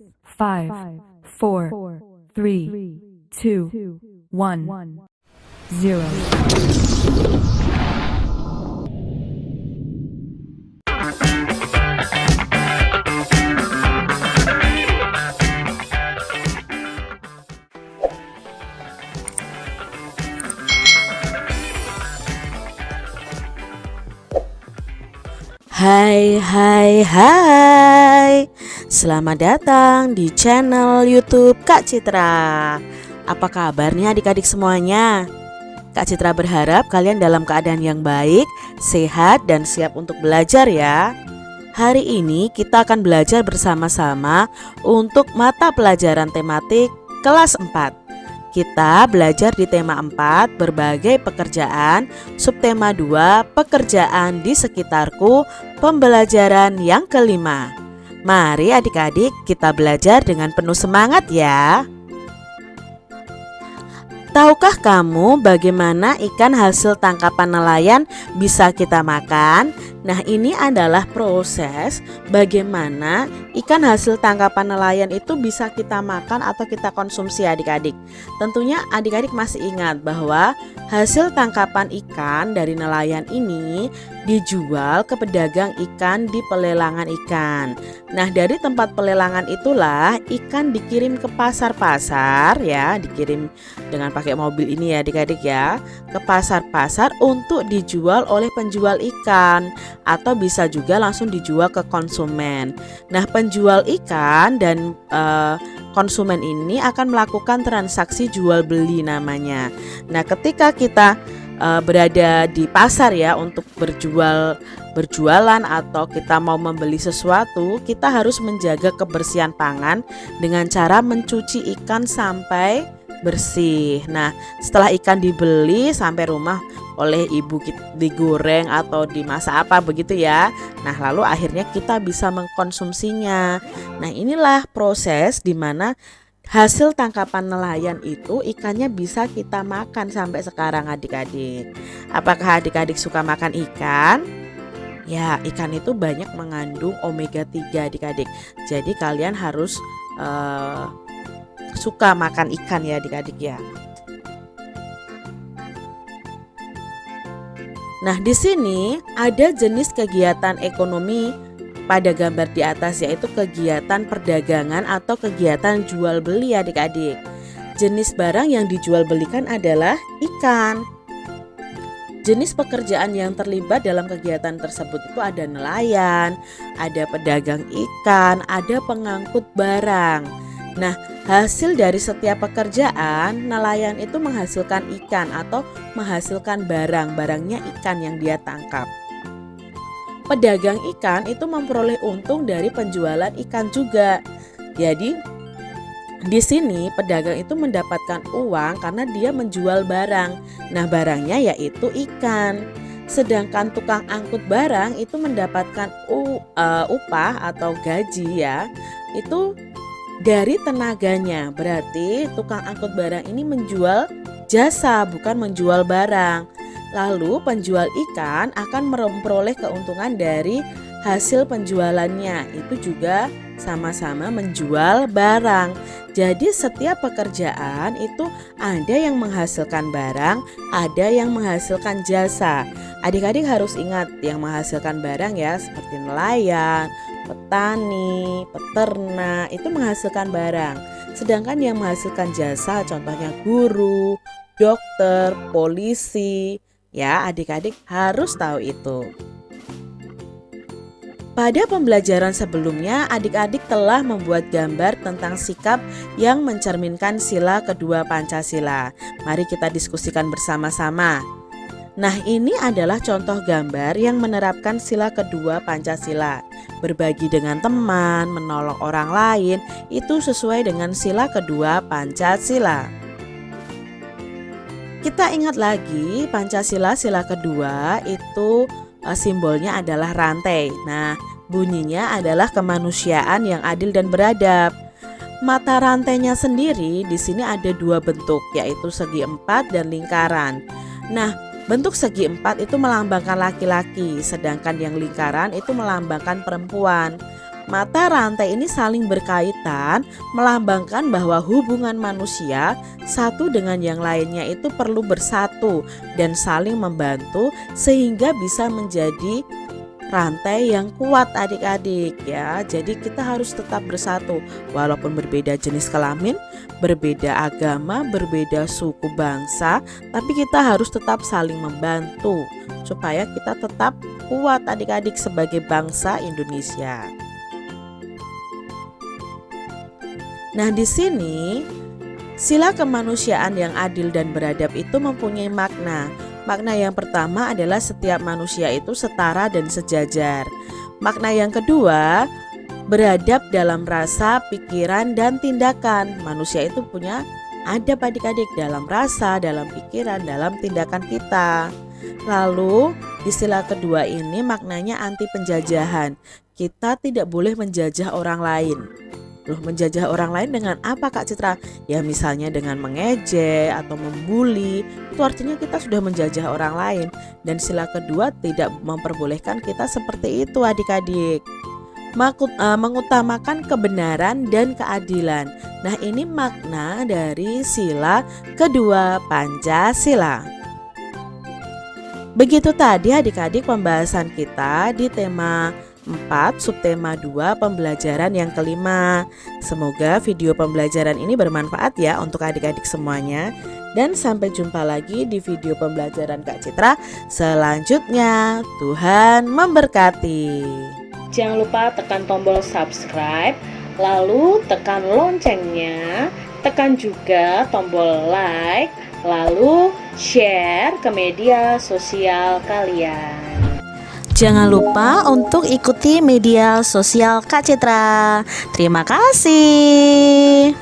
5, 4, 3, 2, 1, 0. Hai. Selamat datang di channel YouTube Kak Citra. Apa kabarnya adik-adik semuanya? Kak Citra berharap kalian dalam keadaan yang baik, sehat, dan siap untuk belajar ya. Hari ini kita akan belajar bersama-sama untuk mata pelajaran tematik kelas 4. Kita belajar di tema 4, berbagai pekerjaan, subtema 2, pekerjaan di sekitarku, pembelajaran yang kelima. Mari adik-adik kita belajar dengan penuh semangat ya. Tahukah kamu bagaimana ikan hasil tangkapan nelayan bisa kita makan? Nah, ini adalah proses bagaimana ikan hasil tangkapan nelayan itu bisa kita makan atau kita konsumsi adik-adik. Tentunya adik-adik masih ingat bahwa hasil tangkapan ikan dari nelayan ini dijual ke pedagang ikan di pelelangan ikan. Nah, dari tempat pelelangan itulah ikan dikirim ke pasar-pasar ya, dikirim dengan pakai mobil ini ya adik-adik ya, ke pasar-pasar untuk dijual oleh penjual ikan atau bisa juga langsung dijual ke konsumen. Nah, penjual ikan dan konsumen ini akan melakukan transaksi jual beli namanya. Nah, ketika kita berada di pasar ya untuk berjualan atau kita mau membeli sesuatu, kita harus menjaga kebersihan pangan dengan cara mencuci ikan sampai bersih. Nah, setelah ikan dibeli sampai rumah oleh ibu, digoreng atau dimasak apa begitu ya. Nah, lalu akhirnya kita bisa mengkonsumsinya. Nah, inilah proses di mana hasil tangkapan nelayan itu ikannya bisa kita makan sampai sekarang adik-adik. Apakah adik-adik suka makan ikan? Ya, ikan itu banyak mengandung omega 3 adik-adik. Jadi kalian harus suka makan ikan ya adik-adik ya. Nah, di sini ada jenis kegiatan ekonomi pada gambar di atas, yaitu kegiatan perdagangan atau kegiatan jual beli adik-adik. Jenis barang yang dijual belikan adalah ikan. Jenis pekerjaan yang terlibat dalam kegiatan tersebut itu ada nelayan, ada pedagang ikan, ada pengangkut barang. Nah, hasil dari setiap pekerjaan, nelayan itu menghasilkan ikan atau menghasilkan barang-barangnya ikan yang dia tangkap. Pedagang ikan itu memperoleh untung dari penjualan ikan juga. Jadi di sini pedagang itu mendapatkan uang karena dia menjual barang. Nah, barangnya yaitu ikan. Sedangkan tukang angkut barang itu mendapatkan upah atau gaji ya. Itu dari tenaganya. Berarti tukang angkut barang ini menjual jasa, bukan menjual barang. Lalu penjual ikan akan memperoleh keuntungan dari hasil penjualannya. Itu juga sama-sama menjual barang. Jadi setiap pekerjaan itu ada yang menghasilkan barang, ada yang menghasilkan jasa. Adik-adik harus ingat yang menghasilkan barang ya, seperti nelayan, petani, peternak, itu menghasilkan barang. Sedangkan yang menghasilkan jasa contohnya guru, dokter, polisi. Ya, adik-adik harus tahu itu. Pada pembelajaran sebelumnya, adik-adik telah membuat gambar tentang sikap yang mencerminkan sila kedua Pancasila. Mari kita diskusikan bersama-sama. Nah, ini adalah contoh gambar yang menerapkan sila kedua Pancasila. Berbagi dengan teman, menolong orang lain, itu sesuai dengan sila kedua Pancasila. Kita ingat lagi, Pancasila sila kedua itu simbolnya adalah rantai. Nah, bunyinya adalah kemanusiaan yang adil dan beradab. Mata rantainya sendiri di sini ada dua bentuk, yaitu segi empat dan lingkaran. Nah, bentuk segi empat itu melambangkan laki-laki, sedangkan yang lingkaran itu melambangkan perempuan. Mata rantai ini saling berkaitan, melambangkan bahwa hubungan manusia satu dengan yang lainnya itu perlu bersatu dan saling membantu sehingga bisa menjadi rantai yang kuat adik-adik ya. Jadi kita harus tetap bersatu walaupun berbeda jenis kelamin, berbeda agama, berbeda suku bangsa, tapi kita harus tetap saling membantu supaya kita tetap kuat adik-adik sebagai bangsa Indonesia. Nah, di sini sila kemanusiaan yang adil dan beradab itu mempunyai makna. Makna yang pertama adalah setiap manusia itu setara dan sejajar. Makna yang kedua, beradab dalam rasa, pikiran, dan tindakan. Manusia itu punya adab adik-adik dalam rasa, dalam pikiran, dalam tindakan kita. Lalu di sila kedua ini maknanya anti penjajahan. Kita tidak boleh menjajah orang lain. Loh, menjajah orang lain dengan apa Kak Citra? Ya misalnya dengan mengejek atau membuli. Itu artinya kita sudah menjajah orang lain. Dan sila kedua tidak memperbolehkan kita seperti itu adik-adik. Mengutamakan kebenaran dan keadilan. Nah, ini makna dari sila kedua Pancasila. Begitu tadi adik-adik pembahasan kita di tema 4, subtema 2, pembelajaran yang kelima. Semoga video pembelajaran ini bermanfaat ya untuk adik-adik semuanya. Dan sampai jumpa lagi di video pembelajaran Kak Citra selanjutnya. Tuhan memberkati. Jangan lupa tekan tombol subscribe, lalu tekan loncengnya, tekan juga tombol like, lalu share ke media sosial kalian. Jangan lupa untuk ikuti media sosial Kak Citra. Terima kasih.